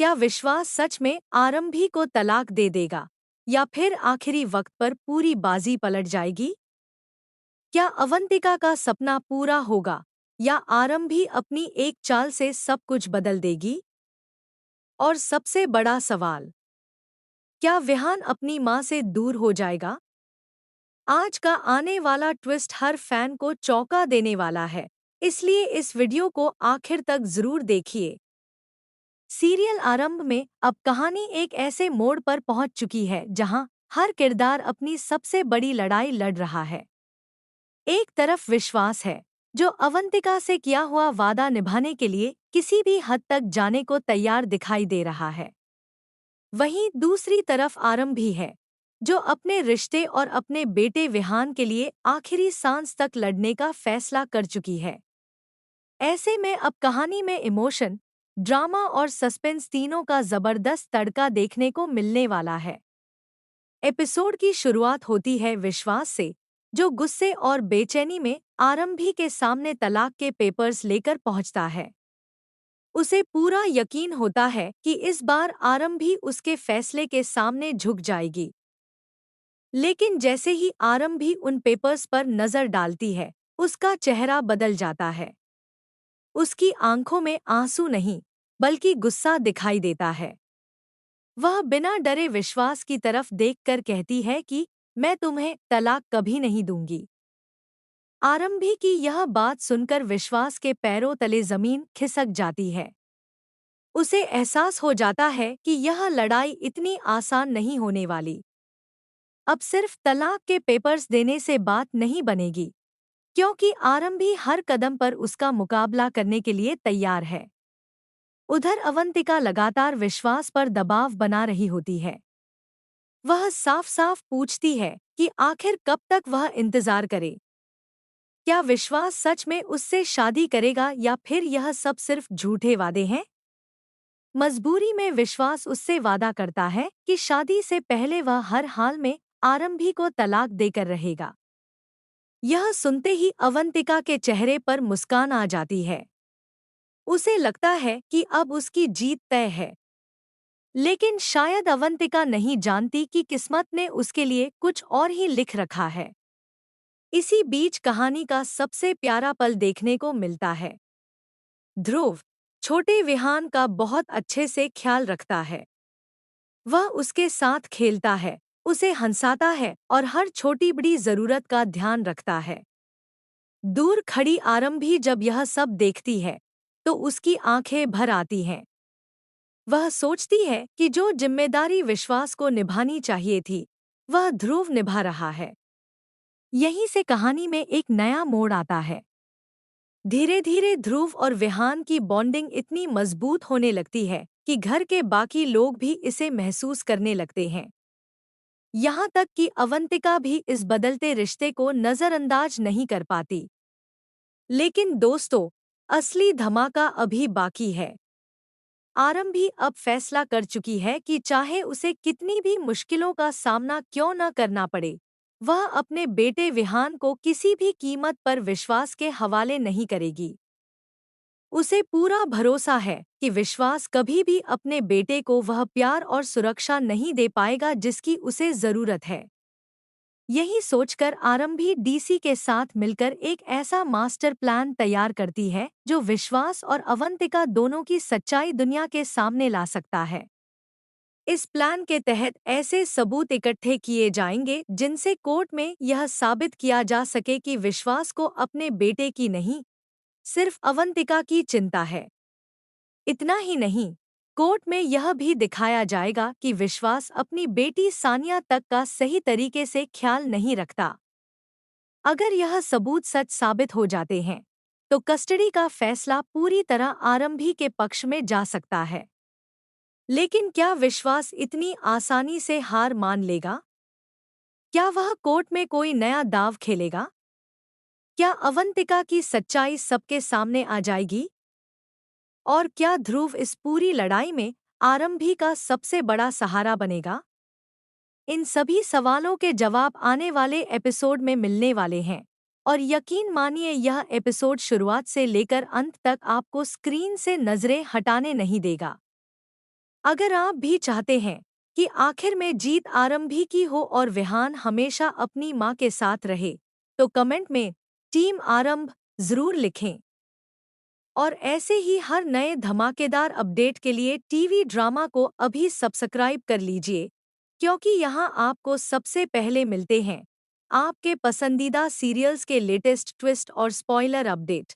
क्या विश्वास सच में आरंभी को तलाक दे देगा या फिर आखिरी वक्त पर पूरी बाजी पलट जाएगी? क्या अवंतिका का सपना पूरा होगा या आरंभी अपनी एक चाल से सब कुछ बदल देगी? और सबसे बड़ा सवाल, क्या विहान अपनी मां से दूर हो जाएगा? आज का आने वाला ट्विस्ट हर फैन को चौंका देने वाला है, इसलिए इस वीडियो को आखिर तक जरूर देखिए। सीरियल आरंभ में अब कहानी एक ऐसे मोड़ पर पहुंच चुकी है जहां हर किरदार अपनी सबसे बड़ी लड़ाई लड़ रहा है। एक तरफ विश्वास है, जो अवंतिका से किया हुआ वादा निभाने के लिए किसी भी हद तक जाने को तैयार दिखाई दे रहा है। वहीं दूसरी तरफ आरंभी है, जो अपने रिश्ते और अपने बेटे विहान के लिए आखिरी सांस तक लड़ने का फैसला कर चुकी है। ऐसे में अब कहानी में इमोशन, ड्रामा और सस्पेंस तीनों का जबरदस्त तड़का देखने को मिलने वाला है। एपिसोड की शुरुआत होती है विश्वास से, जो गुस्से और बेचैनी में आरंभी के सामने तलाक के पेपर्स लेकर पहुंचता है। उसे पूरा यकीन होता है कि इस बार आरंभी उसके फैसले के सामने झुक जाएगी। लेकिन जैसे ही आरंभी उन पेपर्स पर नजर डालती है, उसका चेहरा बदल जाता है। उसकी आंखों में आंसू नहीं, बल्कि गुस्सा दिखाई देता है। वह बिना डरे विश्वास की तरफ देखकर कहती है कि मैं तुम्हें तलाक कभी नहीं दूंगी। आरंभी की यह बात सुनकर विश्वास के पैरों तले जमीन खिसक जाती है। उसे एहसास हो जाता है कि यह लड़ाई इतनी आसान नहीं होने वाली। अब सिर्फ तलाक के पेपर्स देने से बात नहीं बनेगी, क्योंकि आरंभी हर कदम पर उसका मुकाबला करने के लिए तैयार है। उधर अवंतिका लगातार विश्वास पर दबाव बना रही होती है। वह साफ साफ पूछती है कि आखिर कब तक वह इंतजार करे। क्या विश्वास सच में उससे शादी करेगा या फिर यह सब सिर्फ झूठे वादे हैं? मजबूरी में विश्वास उससे वादा करता है कि शादी से पहले वह हर हाल में आरंभी को तलाक देकर रहेगा। यह सुनते ही अवंतिका के चेहरे पर मुस्कान आ जाती है। उसे लगता है कि अब उसकी जीत तय है। लेकिन शायद अवंतिका नहीं जानती कि किस्मत ने उसके लिए कुछ और ही लिख रखा है। इसी बीच कहानी का सबसे प्यारा पल देखने को मिलता है। ध्रुव छोटे विहान का बहुत अच्छे से ख्याल रखता है। वह उसके साथ खेलता है, उसे हंसाता है और हर छोटी बड़ी जरूरत का ध्यान रखता है। दूर खड़ी आरंभी जब यह सब देखती है, तो उसकी आंखें भर आती हैं। वह सोचती है कि जो जिम्मेदारी विश्वास को निभानी चाहिए थी, वह ध्रुव निभा रहा है। यहीं से कहानी में एक नया मोड़ आता है। धीरे धीरे ध्रुव और विहान की बॉन्डिंग इतनी मजबूत होने लगती है कि घर के बाकी लोग भी इसे महसूस करने लगते हैं। यहाँ तक कि अवंतिका भी इस बदलते रिश्ते को नजरअंदाज नहीं कर पाती। लेकिन दोस्तों, असली धमाका अभी बाकी है। आरंभी अब फैसला कर चुकी है कि चाहे उसे कितनी भी मुश्किलों का सामना क्यों न करना पड़े, वह अपने बेटे विहान को किसी भी कीमत पर विश्वास के हवाले नहीं करेगी। उसे पूरा भरोसा है कि विश्वास कभी भी अपने बेटे को वह प्यार और सुरक्षा नहीं दे पाएगा जिसकी उसे जरूरत है। यही सोचकर आरंभी डीसी के साथ मिलकर एक ऐसा मास्टर प्लान तैयार करती है जो विश्वास और अवंतिका दोनों की सच्चाई दुनिया के सामने ला सकता है। इस प्लान के तहत ऐसे सबूत इकट्ठे किए जाएंगे जिनसे कोर्ट में यह साबित किया जा सके कि विश्वास को अपने बेटे की नहीं, सिर्फ अवंतिका की चिंता है। इतना ही नहीं, कोर्ट में यह भी दिखाया जाएगा कि विश्वास अपनी बेटी सानिया तक का सही तरीके से ख्याल नहीं रखता। अगर यह सबूत सच साबित हो जाते हैं, तो कस्टडी का फैसला पूरी तरह आरंभी के पक्ष में जा सकता है। लेकिन क्या विश्वास इतनी आसानी से हार मान लेगा? क्या वह कोर्ट में कोई नया दांव खेलेगा? क्या अवंतिका की सच्चाई सबके सामने आ जाएगी? और क्या ध्रुव इस पूरी लड़ाई में आरंभी का सबसे बड़ा सहारा बनेगा? इन सभी सवालों के जवाब आने वाले एपिसोड में मिलने वाले हैं। और यकीन मानिए, यह एपिसोड शुरुआत से लेकर अंत तक आपको स्क्रीन से नजरें हटाने नहीं देगा। अगर आप भी चाहते हैं कि आखिर में जीत आरंभी की हो और विहान हमेशा अपनी मां के साथ रहे, तो कमेंट में टीम आरंभ जरूर लिखें। और ऐसे ही हर नए धमाकेदार अपडेट के लिए टीवी ड्रामा को अभी सब्सक्राइब कर लीजिए, क्योंकि यहाँ आपको सबसे पहले मिलते हैं आपके पसंदीदा सीरियल्स के लेटेस्ट ट्विस्ट और स्पॉइलर अपडेट।